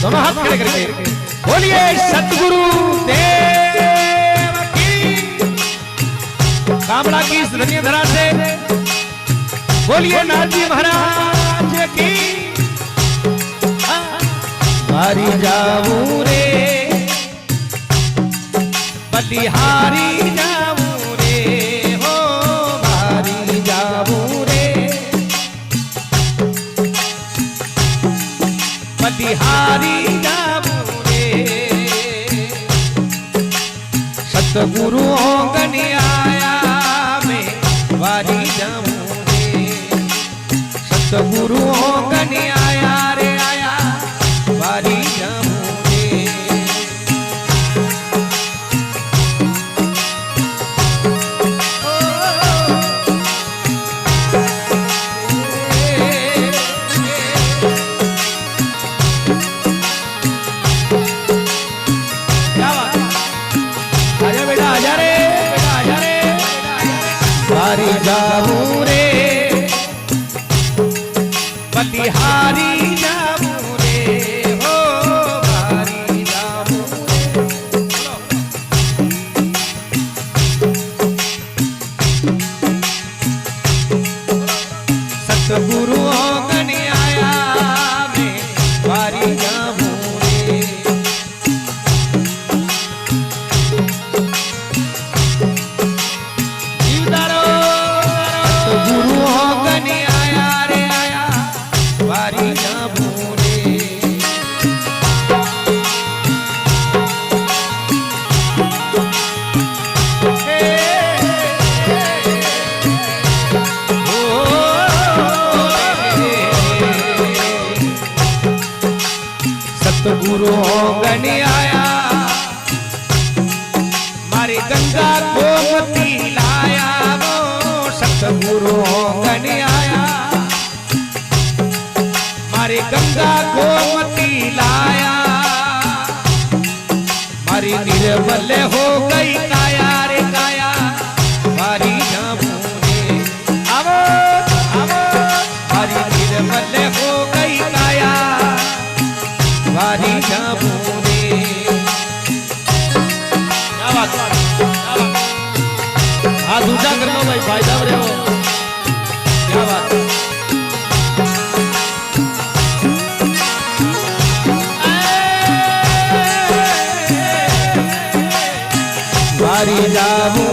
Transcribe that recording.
दोनों हाथ खड़े करके बोलिए सतगुरु देव की। कामड़ा की इस धन्य धरा से बोलिए नाथ जी महाराज की। हारी जाऊं रे बलिहारी जाऊं रे हो हारी जाऊं रे बलिहारी जाऊं रे। सतगुरुओं गण आया मैं वारी जाऊं रे। सतगुरुओं गण आया रे आया वारी जाऊं रे। क्या बात आजा बेटा आजा रे बेटा आजा रे वारी जाऊं रे बलिहारी जाऊं रे हो वारी जाऊं सतगुरुओं गण आया मैं वारी जाऊं रे। जीवदारो सतगुरुओं गण आया रे आया वारी जाऊं रे। सतगुरुओं गण आया मारे गंगा गोमती लाया वो। सतगुरुओं गण आया मारे गंगा गोमती लाया मारी निर्मल हो गई काया रे काया वारी जाऊं रे। आवो आवो मारी निर्मल हो गई काया वारी जाऊं रे। क्या बात हाथ ऊंचा कर लो भाई भाई साहब रे हो। क्या बात वारी जाऊं